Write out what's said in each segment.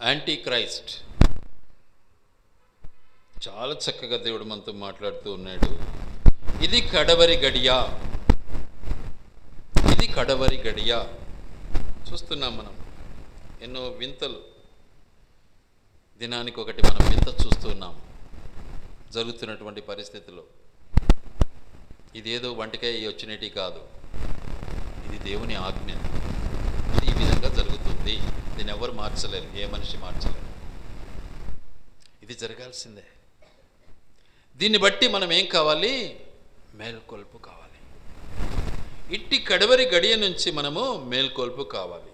Anti Christ. చాలా చక్కగా దేవుడు మనతో మాట్లాడుతూ ఉన్నాడు. ఇది కడవరి గడియ, ఇది కడవరి గడియ. చూస్తున్నాం మనం ఎన్నో వింతలు, దినానికి ఒకటి మనం వింత చూస్తున్నాం జరుగుతున్నటువంటి పరిస్థితుల్లో. ఇదేదో వంటకాయ వచ్చినట్టు కాదు, ఇది దేవుని ఆజ్ఞ. ఇది ఈ విధంగా జరుగుతుంది. దీన్ని ఎవరు మార్చలేరు, ఏ మనిషి మార్చలేరు. ఇది జరగాల్సిందే. దీన్ని బట్టి మనం ఏం కావాలి? మేల్కొల్పు కావాలి. ఇట్టి కడవరి గడియ నుంచి మనము మేల్కొల్పు కావాలి.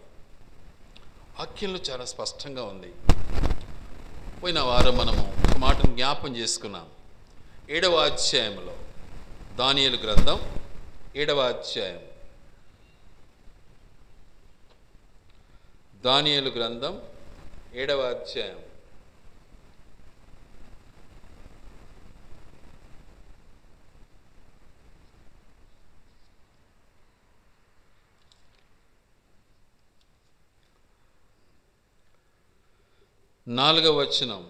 వాక్యంలో చాలా స్పష్టంగా ఉంది. పోయిన వారం మనము ఒక మాటను జ్ఞాపం చేసుకున్నాం. 7వ అధ్యాయంలో, దానియేలు గ్రంథం 7వ అధ్యాయం, దానియేలు గ్రంథం 7వ అధ్యాయం 4వ వచనం.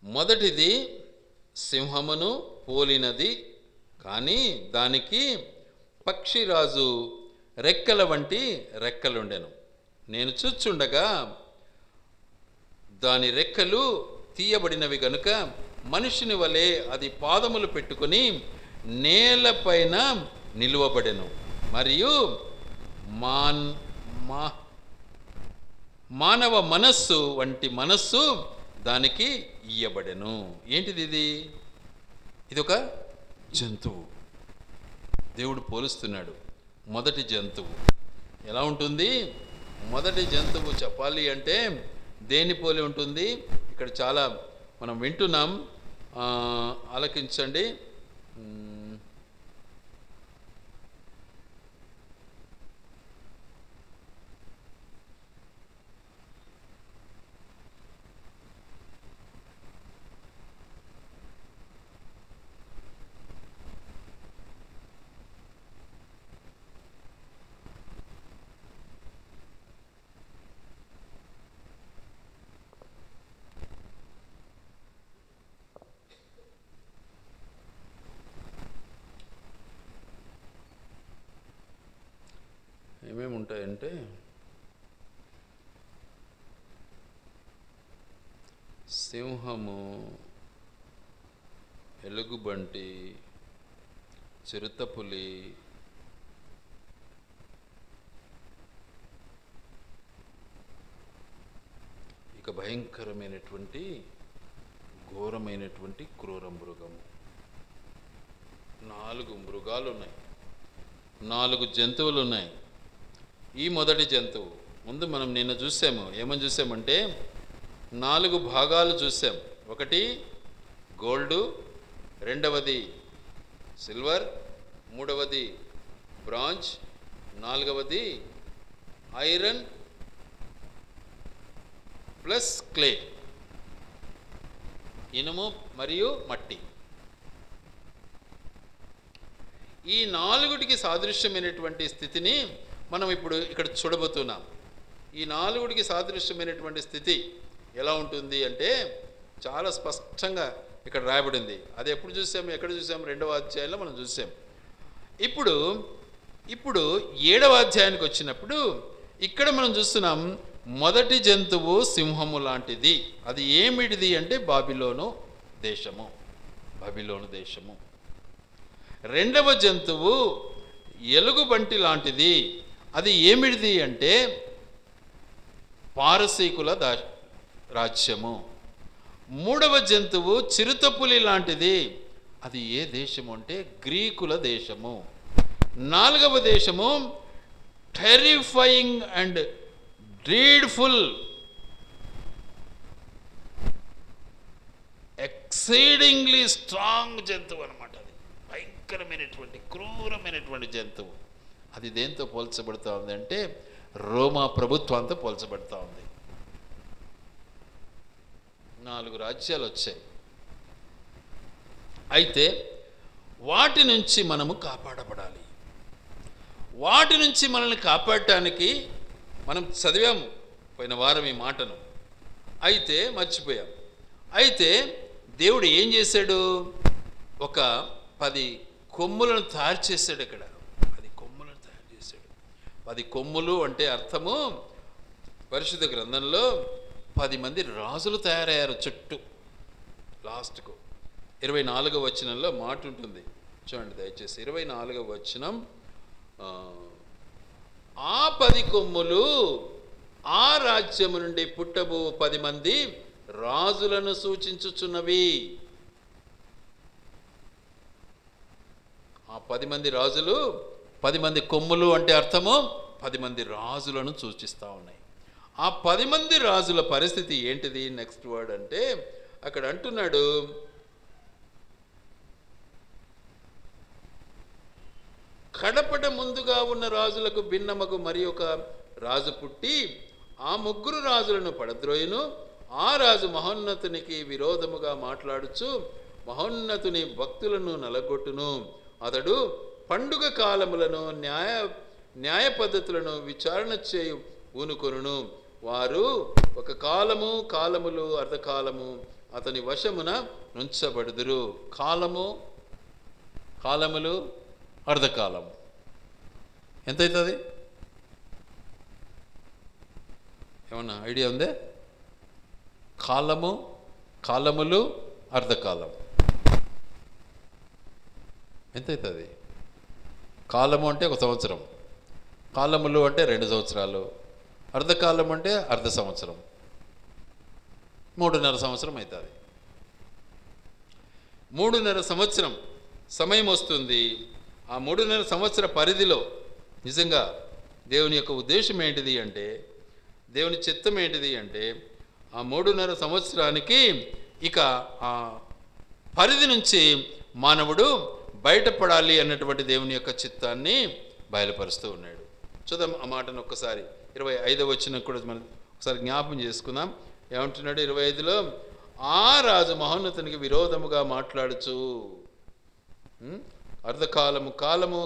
మొదటిది సింహమును పోలినది, కానీ దానికి పక్షిరాజు రెక్కల వంటి రెక్కలుండెను. నేను చూచుండగా దాని రెక్కలు తీయబడినవి గనుక మనుషుని వలె అది పాదములు పెట్టుకొని నేలపైన నిలువబడెను, మరియు మానవ మనస్సు వంటి మనస్సు దానికి ఇయ్యబడెను. ఏంటిది ఇది? ఇది ఒక జంతువు. దేవుడు పోలుస్తున్నాడు. మొదటి జంతువు ఎలా ఉంటుంది? మొదటి జంతువు చెప్పాలి అంటే దేని పోలి ఉంటుంది? ఇక్కడ చాలా మనం వింటున్నాం, ఆలకించండి. ఏమేమి ఉంటాయంటే, సింహము, ఎలుగుబంటి, చిరుతపులి, ఇక భయంకరమైనటువంటి ఘోరమైనటువంటి క్రూర మృగము. 4 మృగాలు ఉన్నాయి, 4 జంతువులు ఉన్నాయి. ఈ మొదటి జంతువు ముందు మనం నిన్న చూసాము. ఏమని చూసామంటే 4 భాగాలు చూసాం. ఒకటి గోల్డు, రెండవది సిల్వర్, మూడవది బ్రాంజ్, 4వది ఐరన్ ప్లస్ క్లే, ఇనుము మరియు మట్టి. ఈ 4టికి సాదృశ్యమైనటువంటి స్థితిని మనం ఇప్పుడు ఇక్కడ చూడబోతున్నాం. ఈ 4టికి సాదృశ్యమైనటువంటి స్థితి ఎలా ఉంటుంది అంటే చాలా స్పష్టంగా ఇక్కడ రాయబడింది. అది ఎప్పుడు చూసాము? ఎక్కడ చూసాము? 2వ అధ్యాయంలో మనం చూసాం. ఇప్పుడు 7వ అధ్యాయానికి వచ్చినప్పుడు ఇక్కడ మనం చూస్తున్నాం, మొదటి జంతువు సింహము లాంటిది. అది ఏమిటిది అంటే బాబిలోను దేశము, బాబిలోను దేశము. రెండవ జంతువు ఎలుగుబంటి లాంటిది. అది ఏమిటిది అంటే పారసీకుల రాజ్యము. మూడవ జంతువు చిరుతపులి లాంటిది. అది ఏ దేశము అంటే గ్రీకుల దేశము. 4వ దేశము టెరిఫైయింగ్ అండ్ డ్రీడ్ఫుల్, ఎక్సీడింగ్లీ స్ట్రాంగ్ జంతువు అనమాట. అది భయంకరమైనటువంటి క్రూరమైనటువంటి జంతువు. అది దేంతో పోల్చబడుతూ ఉంది అంటే రోమా ప్రభుత్వంతో పోల్చబడుతూ ఉంది. 4 రాజ్యాలు వచ్చాయి. అయితే వాటి నుంచి మనము కాపాడబడాలి. వాటి నుంచి మనల్ని కాపాడటానికి మనం చదివాము పోయిన వారం ఈ మాటను, అయితే మర్చిపోయాం. అయితే దేవుడు ఏం చేశాడు? ఒక 10 కొమ్ములను తయారు చేశాడు. ఇక్కడ 10 కొమ్ములను తయారు చేశాడు. 10 కొమ్ములు అంటే అర్థము, పరిశుద్ధ గ్రంథంలో 10 మంది రాజులు తయారయ్యారు చుట్టూ. లాస్ట్కు 24వ వచనంలో మాట ఉంటుంది, చూడండి దయచేసి. 24వ వచనం, ఆ 10 కొమ్ములు ఆ రాజ్యము నుండి పుట్టబో 10 మంది రాజులను సూచించుచున్నవి. ఆ 10 మంది రాజులు, 10 మంది కొమ్ములు అంటే అర్థము 10 మంది రాజులను సూచిస్తూ ఉన్నాయి. ఆ 10 మంది రాజుల పరిస్థితి ఏంటిది? నెక్స్ట్ వర్డ్ అంటే అక్కడ అంటున్నాడు, కడపట ముందుగా ఉన్న రాజులకు భిన్నమగు మరి ఒక రాజు పుట్టి ఆ 3 రాజులను పడద్రోయును. ఆ రాజు మహోన్నతునికి విరోధముగా మాట్లాడుచు మహోన్నతుని భక్తులను నలగొట్టును. అతడు పండుగ కాలములను న్యాయ పద్ధతులను విచారణ చేయు ఊనుకొనును. వారు ఒక కాలములు అర్ధకాలము అతని వశమున నుంచబడుదురు. కాలములు అర్ధకాలం ఎంత అవుతుంది? ఏమన్నా ఐడియా ఉందే? కాలములు అర్ధకాలం ఎంత అవుతుంది? కాలము అంటే 1 సంవత్సరం, కాలములు అంటే 2 సంవత్సరాలు, అర్ధకాలం అంటే అర్ధ సంవత్సరం, 3.5 సంవత్సరం అవుతుంది. 3.5 సంవత్సరం సమయం వస్తుంది. ఆ 3.5 సంవత్సర పరిధిలో నిజంగా దేవుని యొక్క ఉద్దేశం ఏంటిది అంటే, దేవుని చిత్తం ఏంటిది అంటే, ఆ 3.5 సంవత్సరానికి ఇక ఆ పరిధి నుంచి మానవుడు బయటపడాలి అన్నటువంటి దేవుని యొక్క చిత్తాన్ని బయలుపరుస్తూ ఉన్నాడు. చూద్దాం ఆ మాటను ఒక్కసారి. 25వ వచనం కూడా మనం ఒకసారి జ్ఞాపం చేసుకుందాం. ఏమంటున్నాడు 25లో? ఆ రాజు మహోన్నతునికి విరోధముగా మాట్లాడుచు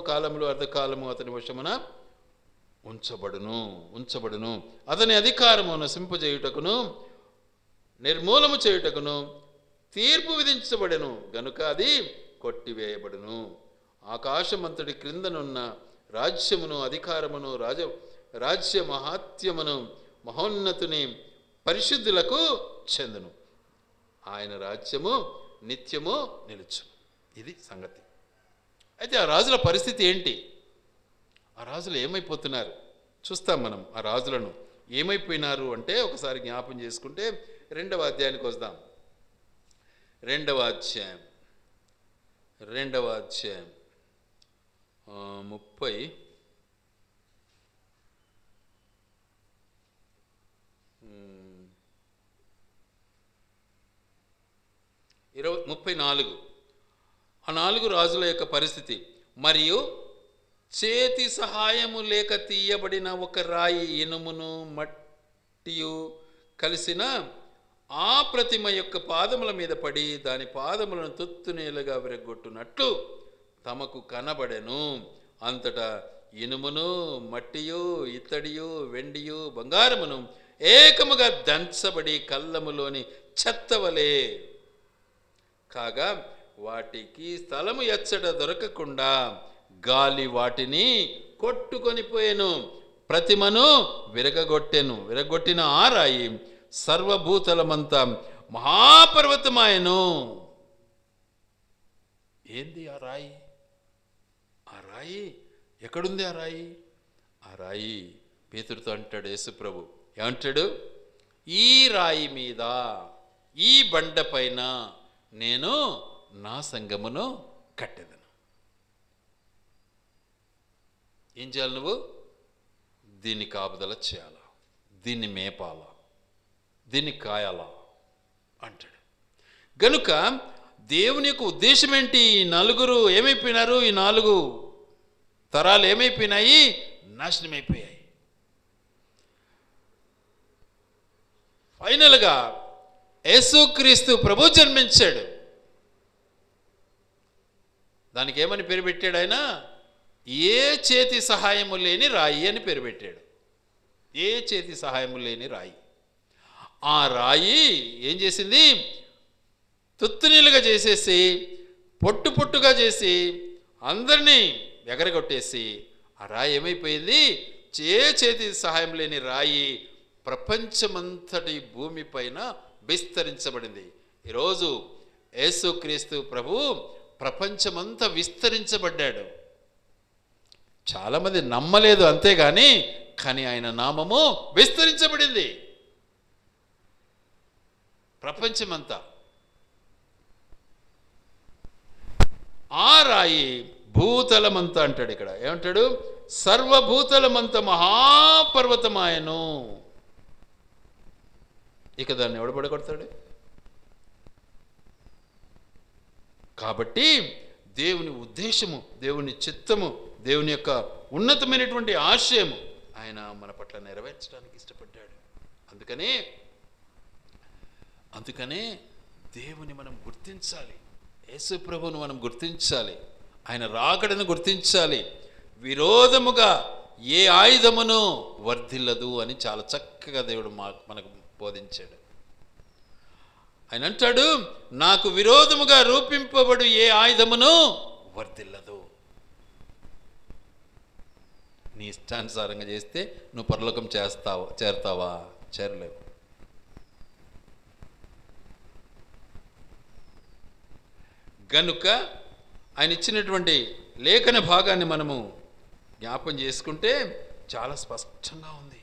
కాలములు అర్ధకాలము అతని వశమున ఉంచబడును. అతని అధికారము నశింపజేయుటకును నిర్మూలము చేయుటకును తీర్పు విధించబడెను గనుక అది కొట్టివేయబడును. ఆకాశమంతటి క్రిందనున్న రాజ్యమును అధికారమును రాజ్య మహాత్యమును మహోన్నతుని పరిశుద్ధులకు చెందును. ఆయన రాజ్యము నిత్యము నిలుచు. ఇది సంగతి. అయితే ఆ రాజుల పరిస్థితి ఏంటి? ఆ రాజులు ఏమైపోతున్నారు చూస్తాం మనం. ఆ రాజులను ఏమైపోయినారు అంటే ఒకసారి జ్ఞాపం చేసుకుంటే 2వ అధ్యాయానికి వద్దాం. 2వ అధ్యాయం 34 ఆ 4 రాజుల యొక్క పరిస్థితి. మరియు చేతి సహాయము లేక తీయబడిన ఒక రాయి ఇనుమును మట్టియు కలిసిన ఆ ప్రతిమ యొక్క పాదముల మీద పడి దాని పాదములను తుత్తునేలుగా విరగొట్టునట్లు తమకు కనబడెను. అంతటా ఇనుమును మట్టియు ఇత్తడియు వెండియు బంగారమును ఏకముగా దంచబడి కళ్ళములోని చెత్తవలే కాగా వాటికి స్థలము ఎచ్చట దొరకకుండా గాలి వాటిని కొట్టుకొని పోయెను. ప్రతిమను విరగొట్టిన ఆ రాయి సర్వభూతలమంతా మహాపర్వతమాయను. ఏంది ఆ రాయి? ఆ రాయి ఎక్కడుంది? ఆ రాయి పేతురుతో అంటాడు యేసుప్రభు. ఏమంటాడు? ఈ రాయి మీద, ఈ బండ పైన నేను నా సంఘమును కట్టెదను. ఏం చేయాలి నువ్వు? దీన్ని కాపుదల చేయాలా, దీన్ని మేపాలా, దీన్ని కాయాలా అంటాడు. గనుక దేవుని యొక్క ఉద్దేశం ఏంటి? ఈ 4 ఏమైపోయినారు? ఈ 4 తరాలు ఏమైపోయినాయి? నాశనమైపోయాయి. ఫైనల్గా యేసుక్రీస్తు ప్రభు జన్మించాడు. దానికి ఏమని పేరు పెట్టాడు ఆయన? ఏ చేతి సహాయము లేని రాయి అని పేరు పెట్టాడు. ఏ చేతి సహాయం లేని రాయి. ఆ రాయి ఏం చేసింది? తుత్తునీలుగా చేసేసి, పొట్టు పొట్టుగా చేసి, అందరినీ ఎగరగొట్టేసి, ఆ రాయి ఏమైపోయింది? ఏ చేతి సహాయం లేని రాయి ప్రపంచమంతటి భూమిపైన విస్తరించబడింది. ఈరోజు యేసుక్రీస్తు ప్రభు ప్రపంచమంతా విస్తరించబడ్డాడు. చాలామంది నమ్మలేదు, అంతేగాని కానీ ఆయన నామము విస్తరించబడింది ప్రపంచమంతా. ఆ రాయి భూతలమంతా అంటాడు. ఇక్కడ ఏమంటాడు? సర్వభూతలమంతా మహాపర్వతమాయను. ఇక దాన్ని ఎవడు పడగొడతాడు? కాబట్టి దేవుని ఉద్దేశము, దేవుని చిత్తము, దేవుని యొక్క ఉన్నతమైనటువంటి ఆశయము ఆయన మన పట్ల నెరవేర్చడానికి ఇష్టపడ్డాడు. అందుకనే దేవుని మనం గుర్తించాలి, యేసు ప్రభువును మనం గుర్తించాలి, ఆయన రాకడను గుర్తించాలి. విరోధముగా ఏ ఆయుధమును వర్ధిల్లదు అని చాలా చక్కగా దేవుడు మనకు బోధించాడు. ఆయన అంటాడు, నాకు విరోధముగా రూపింపబడు ఏ ఆయుధమును వర్ధిల్లదు. నీ ఇష్టానుసారంగా చేస్తే నువ్వు పరలోకం చేరతావా? చేరలేవు. గనుక ఆయన ఇచ్చినటువంటి లేఖన భాగాన్ని మనము జ్ఞాపం చేసుకుంటే చాలా స్పష్టంగా ఉంది.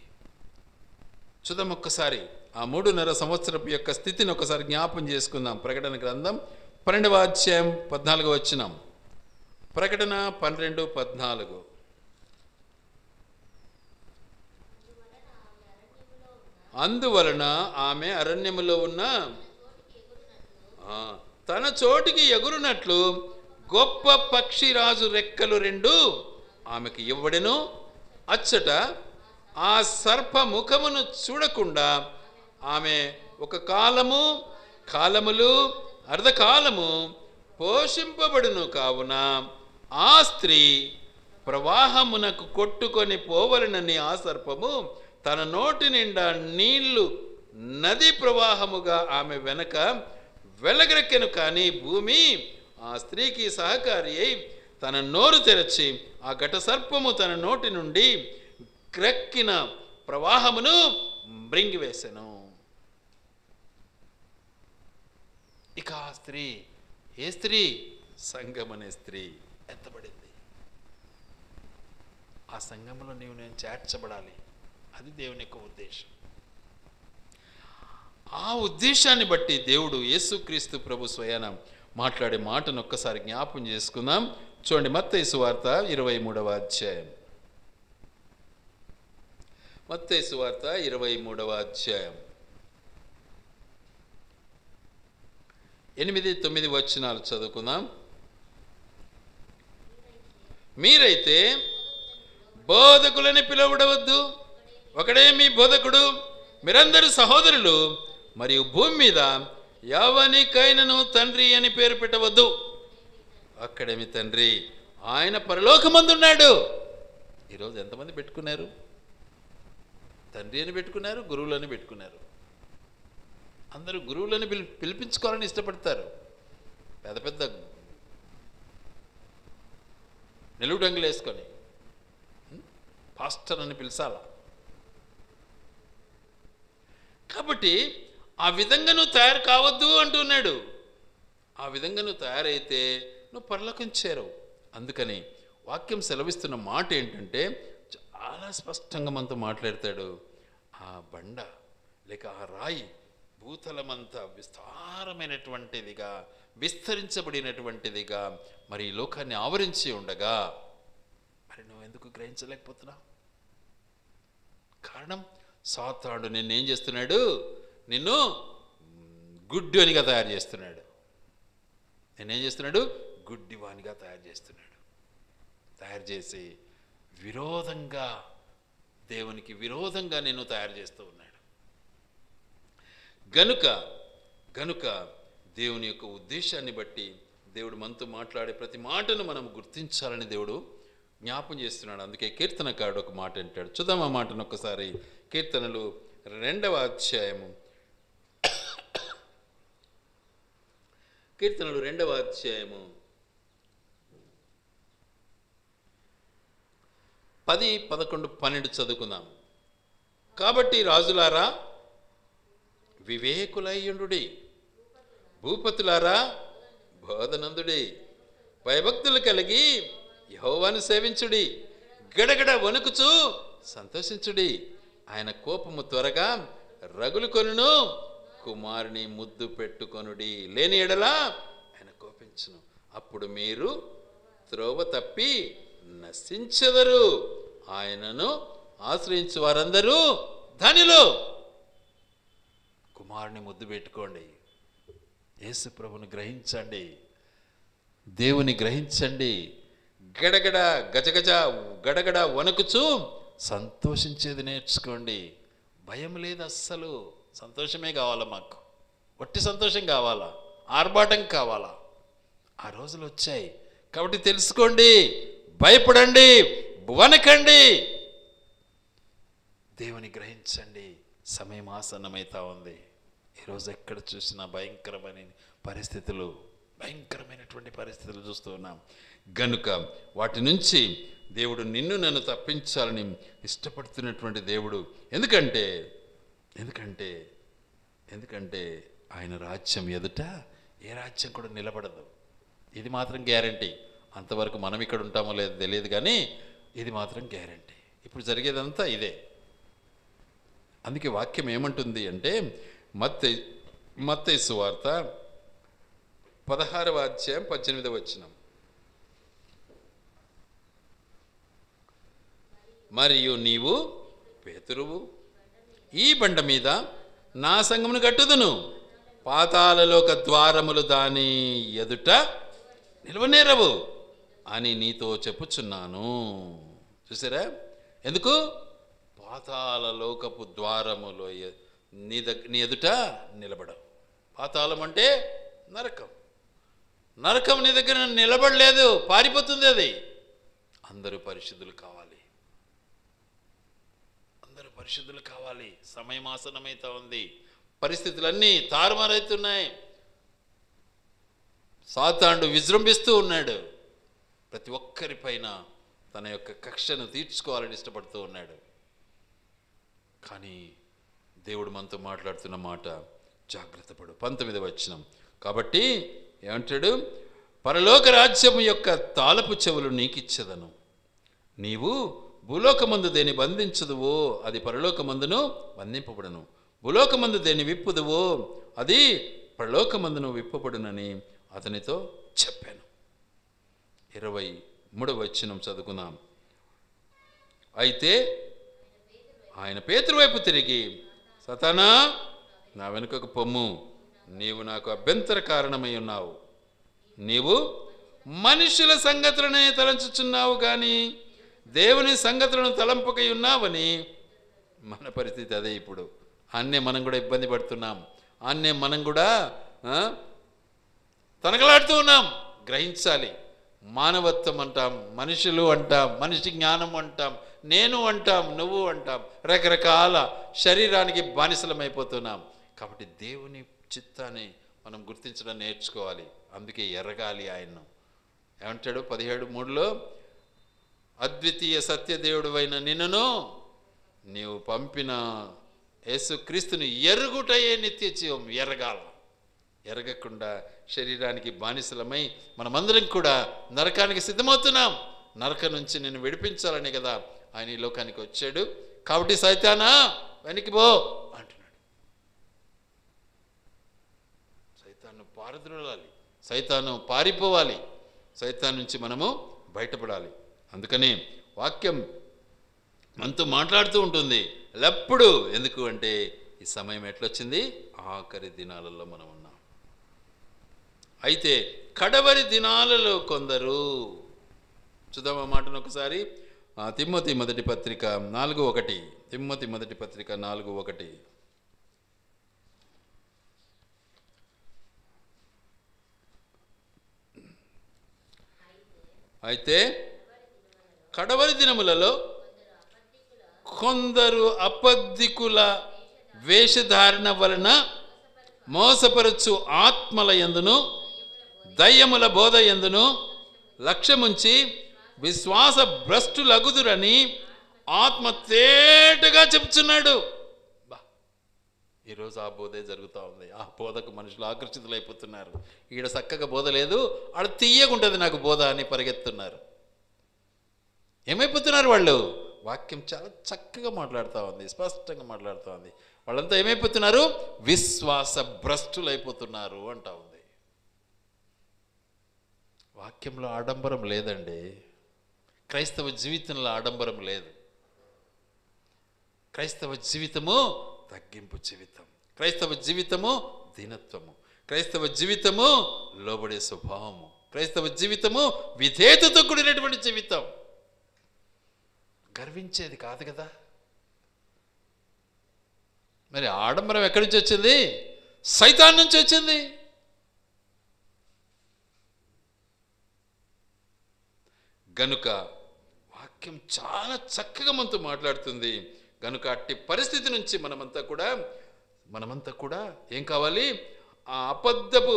చూద్దాం ఒక్కసారి ఆ 3.5 సంవత్సరపు యొక్క స్థితిని ఒకసారి జ్ఞాపం చేసుకుందాం. ప్రకటన గ్రంథం 12వ అధ్యాయం 14వ వచనం. ప్రకటన 12:14. అందువలన ఆమె అరణ్యములో ఉన్న తన చోటికి ఎగురునట్లు గొప్ప పక్షిరాజు రెక్కలు 2 ఆమెకు ఇవ్వడెను. అచ్చట ఆ సర్ప ముఖమును చూడకుండా ఆమె ఒక కాలములు అర్ధకాలము పోషింపబడును. కావున ఆ స్త్రీ ప్రవాహమునకు కొట్టుకొని పోవలనని ఆ సర్పము తన నోటి నిండా నీళ్లు నది ప్రవాహముగా ఆమె వెనక వెలగరెక్కెను. కానీ భూమి ఆ స్త్రీకి సహకారి అయి తన నోరు తెరచి ఆ ఘట సర్పము తన నోటి నుండి క్రక్కిన ప్రవాహమును మృంగివేసెను. ఇక ఆ స్త్రీ, ఏ స్త్రీ? సంఘం అనే స్త్రీ ఎత్తబడింది. ఆ సంఘంలో నేను చేర్చబడాలి. అది దేవుని యొక్క ఉద్దేశం. ఆ ఉద్దేశాన్ని బట్టి దేవుడు యేసుక్రీస్తు ప్రభు స్వయాన మాట్లాడే మాటను ఒక్కసారి జ్ఞాపం చేసుకుందాం. చూడండి, మత్తయి సువార్త 23వ అధ్యాయం. మత్తయి సువార్త 23వ అధ్యాయం 8-9 వచనాలు చదువుకుందాం. మీరైతే బోధకులని పిలువబడవద్దు, ఒకడే మీ బోధకుడు, మీరందరూ సహోదరులు, మరియు భూమి మీద ఎవనికైనను తండ్రి అని పేరు పెట్టవద్దు, అక్కడే మీ తండ్రి ఆయన పరలోకమందున్నాడు. ఈరోజు ఎంతమంది పెట్టుకున్నారు? తండ్రి అని పెట్టుకున్నారు, గురువులని పెట్టుకున్నారు. అందరూ గురువులని పిలిపించుకోవాలని ఇష్టపడతారు. పెద్ద పెద్ద నిలువుడంగులు వేసుకొని పాస్టర్ అని పిలిచాలా. కాబట్టి ఆ విధంగా నువ్వు తయారు కావద్దు అంటున్నాడు. ఆ విధంగా నువ్వు తయారైతే నువ్వు పరలోకం చేరవు. అందుకని వాక్యం సెలవిస్తున్న మాట ఏంటంటే చాలా స్పష్టంగా మనతో మాట్లాడతాడు. ఆ బండ లేక ఆ రాయి భూతలమంతా విస్తారమైనటువంటిదిగా, విస్తరించబడినటువంటిదిగా మరి ఈ లోకాన్ని ఆవరించి ఉండగా మరి నువ్వు ఎందుకు గ్రహించలేకపోతున్నావు? కారణం, సాతానుడు నిన్నేం చేస్తున్నాడు? నిన్ను గుడ్డివానిగా తయారు చేస్తున్నాడు. నేనేం చేస్తున్నాడు? గుడ్డివానిగా తయారు చేస్తున్నాడు. తయారు చేసి విరోధంగా, దేవునికి విరోధంగా నిన్ను తయారు చేస్తూ ఉన్నాడు. గనుక దేవుని యొక్క ఉద్దేశాన్ని బట్టి దేవుడు మనతో మాట్లాడే ప్రతి మాటను మనం గుర్తించాలని దేవుడు జ్ఞాపం చేస్తున్నాడు. అందుకే కీర్తనకారుడు ఒక మాట అంటాడు. చూద్దాం ఆ మాటను ఒక్కసారి. కీర్తనలు 2వ అధ్యాయము కీర్తనలు 2వ అధ్యాయము 10, 11, 12 చదువుకుందాం. కాబట్టి రాజులారా వివేకులయ్యుండుడి, భూపతులారా బోధనందుడి, భయభక్తులు కలిగి యెహోవాను సేవించుడి, గడగడ వణుకుచు సంతోషించుడి. ఆయన కోపము త్వరగా రగులు కొనును, కుమారుని ముద్దు పెట్టుకొనుడి, లేని ఎడల ఆయన కోపించును. అప్పుడు మీరు త్రోవ తప్పి నశించెదరు. ఆయనను ఆశ్రయించు వారందరూ ధనిలు. కుమారుని ముద్దు పెట్టుకోండి, యేసు ప్రభుని గ్రహించండి, దేవుని గ్రహించండి. గడగడ గజగజ గడగడ వణుకుచు సంతోషించేది నేర్చుకోండి. భయం లేదు అస్సలు. సంతోషమే కావాలా మాకు, వట్టి సంతోషం కావాలా, ఆర్భాటం కావాలా. ఆ రోజులు వచ్చాయి కాబట్టి తెలుసుకోండి, భయపడండి, వణకండి, దేవుని గ్రహించండి. సమయం ఆసన్నమైతా ఉంది. ఈరోజు ఎక్కడ చూసినా భయంకరమైనటువంటి పరిస్థితులు చూస్తూ ఉన్నాం. గనుక వాటి నుంచి దేవుడు నిన్ను నన్ను తప్పించాలని ఇష్టపడుతున్నటువంటి దేవుడు. ఎందుకంటే ఆయన రాజ్యం ఎదుట ఏ రాజ్యం కూడా నిలబడదు. ఇది మాత్రం గ్యారంటీ. అంతవరకు మనం ఇక్కడ ఉంటామో లేదో తెలియదు, కానీ ఇది మాత్రం గ్యారంటీ. ఇప్పుడు జరిగేదంతా ఇదే. అందుకే వాక్యం ఏమంటుంది అంటే మత్తయి సువార్త 16వ అధ్యాయం 18వ వచనం. మరియు నీవు పేతురువు, ఈ బండ మీద నా సంఘమును కట్టుదును, పాతాళలోక ద్వారములు దాని ఎదుట నిలవనేరవు అని నీతో చెప్పుచున్నాను. చూసారా? ఎందుకు? పాతాళలోకపు ద్వారములో నీ ఎదుట నిలబడవు. పాతాళం అంటే నరకం. నరకం నీ దగ్గర నిలబడలేదు, పారిపోతుంది అది. అందరూ పరిశుద్ధులు కావాలి, అందరూ పరిశుద్ధులు కావాలి. సమయం ఆసన్నమైతా ఉంది. పరిస్థితులన్నీ తారుమారైతున్నాయి. సాతానుడు విజృంభిస్తూ ఉన్నాడు. ప్రతి ఒక్కరిపైన తన యొక్క కక్షను తీర్చుకోవాలని ఇష్టపడుతూ ఉన్నాడు. కానీ దేవుడు మనతో మాట్లాడుతున్న మాట, జాగ్రత్త పడు. 19వ వచనం. కాబట్టి ఏమంటాడు? పరలోక రాజ్యం యొక్క తాళపు చెవులు నీకిచ్చెదను. నీవు భూలోకమందు దేని బంధించదువో అది పరలోకమందును బంధింపబడును, భూలోకమందు దేని విప్పుదువో అది పరలోకమందును విప్పబడునని అతనితో చెప్పాను. 23వ వచనం చదువుకుందాం. అయితే ఆయన పేతురు వైపు తిరిగి, సతానా, నా వెనుకకు పొమ్ము, నీవు నాకు అభ్యంతర కారణమై ఉన్నావు. నీవు మనుషుల సంగతులనే తలంచుచున్నావు కానీ దేవుని సంగతులను తలంపకై ఉన్నావని. మన పరిస్థితి అదే ఇప్పుడు. అన్నే మనం కూడా ఇబ్బంది పడుతున్నాం, అన్నే మనం కూడా తనకలాడుతూ ఉన్నాం. గ్రహించాలి. మానవత్వం అంటాం, మనుషులు అంటాం, మనిషి జ్ఞానం అంటాం, నేను అంటాం, నువ్వు అంటాం, రకరకాల శరీరానికి బానిసలమైపోతున్నాం. కాబట్టి దేవుని చిత్తాన్ని మనం గుర్తించడం నేర్చుకోవాలి. అందుకే ఎరగాలి ఆయన్ను. ఏమంటాడు 17:3లో? అద్వితీయ సత్యదేవుడు అయిన నిన్నును నీవు పంపిన యేసుక్రీస్తుని ఎరుగుటయే నిత్య జీవం. ఎరగకుండా శరీరానికి బానిసలమై మనమందరం కూడా నరకానికి సిద్ధమవుతున్నాం. నరకం నుంచి నేను విడిపించాలని కదా ఆయన ఈ లోకానికి వచ్చాడు. కాబట్టి సైతానా వెనక్కి పో అంటున్నాడు. సైతాను పారద్రోలాలి, సైతాను పారిపోవాలి, సైతాన్ నుంచి మనము బయటపడాలి. అందుకని వాక్యం మనతో మాట్లాడుతూ ఉంటుంది ఎల్లప్పుడూ. ఎందుకు అంటే ఈ సమయం ఎట్లొచ్చింది? ఆఖరి దినాలలో మనం ఉన్నాం. అయితే కడవరి దినాలలో కొందరు, చూద్దాం ఆ మాటను ఒకసారి. తిమ్మోతి మొదటి పత్రిక 4:1. తిమ్మోతి మొదటి పత్రిక 4:1. అయితే కడవరి దినములలో కొందరు అబద్ధికుల వేషధారణ వలన మోసపరచు ఆత్మల యందును దయ్యముల బోధ యందును లక్ష్యముంచి విశ్వాస భ్రష్టులగుదురని ఆత్మ తేటగా చెప్తున్నాడు. ఈరోజు ఆ బోధే జరుగుతూ ఉంది. ఆ బోధకు మనుషులు ఆకర్షితులైపోతున్నారు. ఈడ చక్కగా బోధ లేదు, ఆడ తీయగుంటుంది నాకు బోధ అని పరిగెత్తున్నారు. ఏమైపోతున్నారు వాళ్ళు? వాక్యం చాలా చక్కగా మాట్లాడుతూ ఉంది, స్పష్టంగా మాట్లాడుతూ ఉంది. వాళ్ళంతా ఏమైపోతున్నారు? విశ్వాస భ్రష్టులైపోతున్నారు అంటా ఉంది. వాక్యంలో ఆడంబరం లేదండి. క్రైస్తవ జీవితంలో ఆడంబరం లేదు. క్రైస్తవ జీవితము తగ్గింపు జీవితం. క్రైస్తవ జీవితము దీనత్వము. క్రైస్తవ జీవితము లోబడే స్వభావము. క్రైస్తవ జీవితము విధేయతతో కూడినటువంటి జీవితం. గర్వించేది కాదు కదా. మరి ఆడంబరం ఎక్కడి నుంచి వచ్చింది? సైతాన్ నుంచి వచ్చింది. గనుక వాక్యం చాలా చక్కగా మనతో మాట్లాడుతుంది. గనుక అట్టి పరిస్థితి నుంచి మనమంతా కూడా ఏం కావాలి? ఆ అబద్ధపు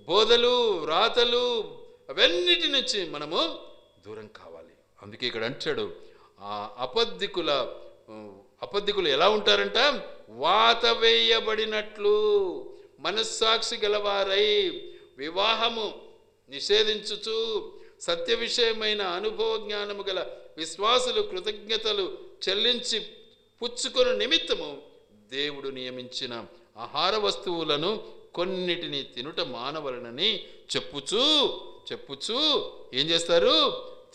బోధలు, రాతలు, అవన్నిటి నుంచి మనము దూరం కావాలి. అందుకే ఇక్కడ అంటాడు, ఆ అబద్ధికులు ఎలా ఉంటారంట? వాత వేయబడినట్లు మనస్సాక్షి గలవారై వివాహము నిషేధించుచు సత్య విషయమైన అనుభవ జ్ఞానము గల విశ్వాసులు కృతజ్ఞతలు చెల్లించి పుచ్చుకొను నిమిత్తము దేవుడు నియమించిన ఆహార వస్తువులను కొన్నిటిని తినుట మానవలనని చెప్పుచూ ఏం చేస్తారు?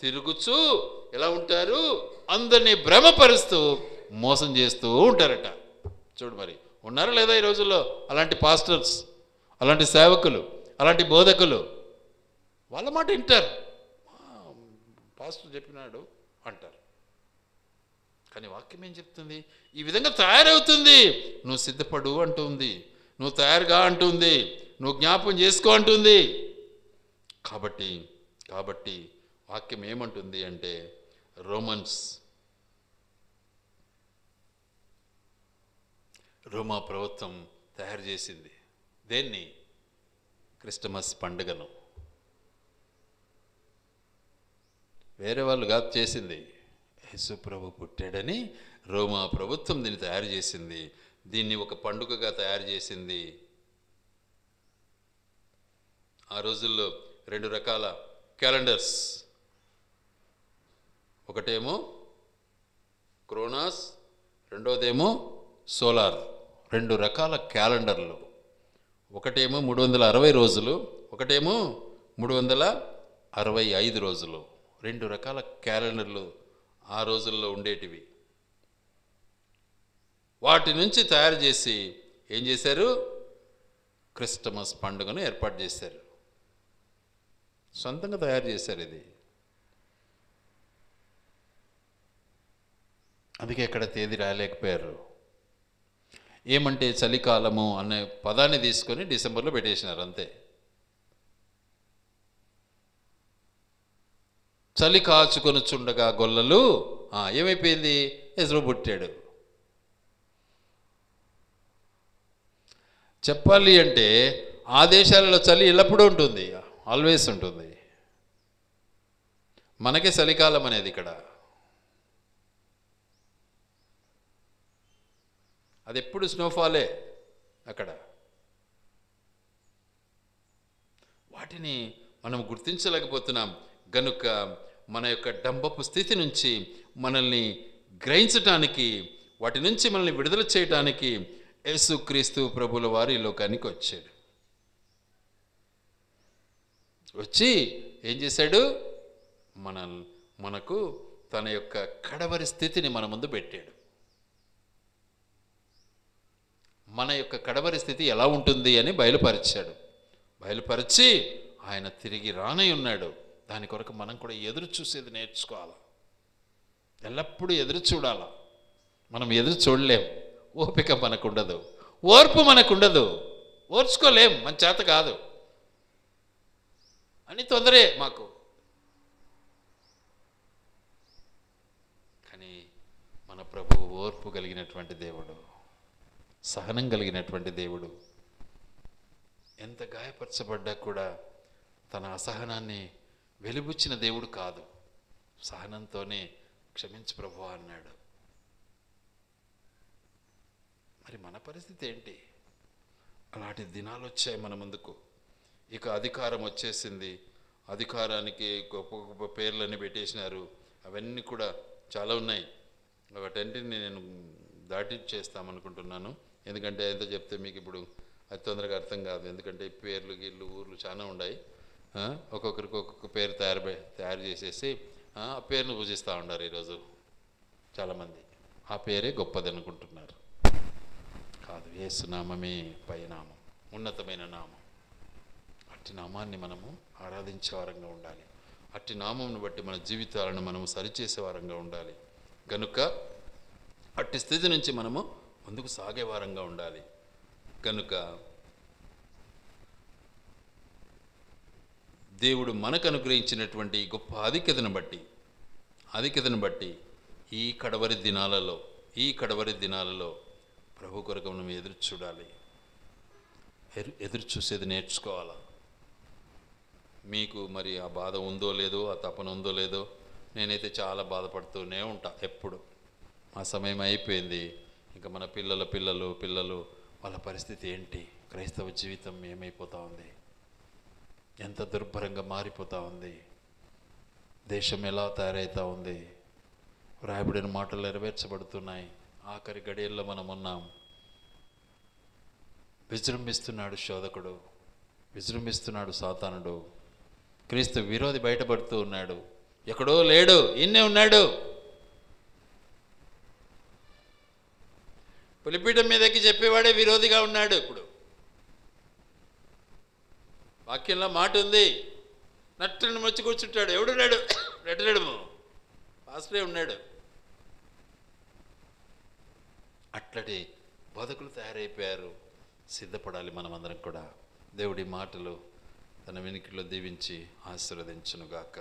తిరుగుచూ ఎలా ఉంటారు? అందరినీ భ్రమపరుస్తూ మోసం చేస్తూ ఉంటారట. చూడు, మరి ఉన్నారా లేదా ఈ రోజుల్లో అలాంటి పాస్టర్స్, అలాంటి సేవకులు, అలాంటి బోధకులు? వాళ్ళ మాట వింటారు. పాస్టర్ చెప్పినాడు అంటారు. కానీ వాక్యం ఏం చెప్తుంది? ఈ విధంగా తయారవుతుంది. నువ్వు సిద్ధపడు అంటుంది, నువ్వు తయారుగా అంటుంది, నువ్వు జ్ఞాపకం చేసుకో అంటుంది. కాబట్టి వాక్యం ఏమంటుంది అంటే, రోమా ప్రభుత్వం తయారు చేసింది దేన్ని? క్రిస్టమస్ పండుగను. వేరే వాళ్ళు కాదు చేసింది. యేసు ప్రభు పుట్టాడని రోమా ప్రభుత్వం దీన్ని తయారు చేసింది. దీన్ని ఒక పండుగగా తయారు చేసింది. ఆ రోజుల్లో 2 రకాల క్యాలెండర్స్. ఒకటేమో క్రోనాస్, రెండోదేమో సోలార్. 2 రకాల క్యాలెండర్లు. ఒకటేమో 360 రోజులు, ఒకటేమో 365 రోజులు. 2 రకాల క్యాలెండర్లు ఆ రోజుల్లో ఉండేటివి. వాటి నుంచి తయారు చేసి ఏం చేశారు? క్రిస్టమస్ పండుగను ఏర్పాటు చేశారు. సొంతంగా తయారు చేశారు ఇది. అందుకే ఎక్కడ తేదీ రాయలేకపోయారు. ఏమంటే చలికాలము అనే పదాన్ని తీసుకొని డిసెంబర్లో పెట్టేసినారు అంతే. చలి కాచుకొని చుండగా గొల్లలు ఏమైపోయింది? యేసు పుట్టాడు. చెప్పాలి అంటే ఆ దేశాలలో చలి ఎల్లప్పుడూ ఉంటుంది, ఆల్వేస్ ఉంటుంది. మనకే చలికాలం అనేది ఇక్కడ. అది ఎప్పుడు స్నోఫాలే అక్కడ. వాటిని మనం గుర్తించలేకపోతున్నాం. గనుక మన యొక్క డంబపు స్థితి నుంచి మనల్ని గ్రహించటానికి, వాటి నుంచి మనల్ని విడుదల చేయటానికి యేసుక్రీస్తు ప్రభుల వారు ఈ లోకానికి వచ్చాడు. వచ్చి ఏం చేశాడు? మనకు తన యొక్క కడవరి స్థితిని మన ముందు పెట్టాడు. మన యొక్క కడవరి స్థితి ఎలా ఉంటుంది అని బయలుపరిచి ఆయన తిరిగి రానై ఉన్నాడు. దాని కొరకు మనం కూడా ఎదురు చూసేది నేర్చుకోవాలి. ఎల్లప్పుడూ ఎదురు చూడాలా. మనం ఎదురు చూడలేం. ఓపిక మనకుండదు, ఓర్పు మనకుండదు, ఓర్చుకోలేం, మన చేత కాదు అని తొందరే మాకు. కానీ మన ప్రభువు ఓర్పు కలిగినటువంటి దేవుడు, సహనం కలిగినటువంటి దేవుడు. ఎంత గాయపరచబడ్డా కూడా తన అసహనాన్ని వెలిబుచ్చిన దేవుడు కాదు. సహనంతోనే క్షమించు ప్రభువా అన్నాడు. మరి మన పరిస్థితి ఏంటి? అలాంటి దినాలు వచ్చాయి మన ముందుకు. ఇక అధికారం వచ్చేసింది. అధికారానికి గొప్ప గొప్ప పేర్లన్నీ పెట్టేసినారు. అవన్నీ కూడా చాలా ఉన్నాయి. వాటన్నిటిని నేను దాటి చేస్తామనుకుంటున్నాను. ఎందుకంటే ఎంత చెప్తే మీకు ఇప్పుడు అది తొందరగా అర్థం కాదు. ఎందుకంటే పేర్లు గిళ్ళు ఊర్లు చాలా ఉన్నాయి. ఒక్కొక్కరికి ఒక్కొక్క పేరు తయారు చేసేసి ఆ పేరును పూజిస్తూ ఉన్నారు ఈరోజు చాలామంది. ఆ పేరే గొప్పది అనుకుంటున్నారు. కాదు, యేసు నామమే పై నామం, ఉన్నతమైన నామం. అట్టి నామాన్ని మనము ఆరాధించే వారంగా ఉండాలి. అట్టి నామంను బట్టి మన జీవితాలను మనము సరిచేసే వారంగా ఉండాలి. కనుక అట్టి స్థితి నుంచి మనము ముందుకు సాగే వారంగా ఉండాలి. కనుక దేవుడు మనకు అనుగ్రహించినటువంటి గొప్ప ఆధిక్యతను బట్టి ఈ కడవరి దినాలలో ప్రభు కొరకు మనం ఎదురు చూడాలి. ఎదురు చూసేది నేర్చుకోవాలా. మీకు మరి ఆ బాధ ఉందో లేదో, ఆ తపన ఉందో లేదో, నేనైతే చాలా బాధపడుతూనే ఉంటా ఎప్పుడు. ఆ సమయం అయిపోయింది, ఇంకా మన పిల్లలు వాళ్ళ పరిస్థితి ఏంటి? క్రైస్తవ జీవితం ఏమైపోతూ ఉంది? ఎంత దుర్భరంగా మారిపోతూ ఉంది? దేశం ఎలా తయారవుతూ ఉంది? రాయబడిన మాటలు నెరవేర్చబడుతున్నాయి. ఆఖరి గడియల్లో మనం ఉన్నాం. విజృంభిస్తున్నాడు శోధకుడు, విజృంభిస్తున్నాడు సాతానుడు. క్రీస్తు విరోధి బయటపడుతూ ఉన్నాడు. ఎక్కడో లేడు, ఇన్నే ఉన్నాడు. బలిపీఠం మీదకి చెప్పేవాడే విరోధిగా ఉన్నాడు. ఇప్పుడు వాక్యంలో మాట ఉంది, నట్టని వచ్చి కూర్చుంటాడు. ఎవడున్నాడు? రెడ్డలేడము పాస్టరే ఉన్నాడు. అట్లటి బతుకులు తయారైపోయారు. సిద్ధపడాలి మనమందరం కూడా. దేవుడి మాటలు తన వెనుకలో దీవించి ఆశీర్వదించునుగాక.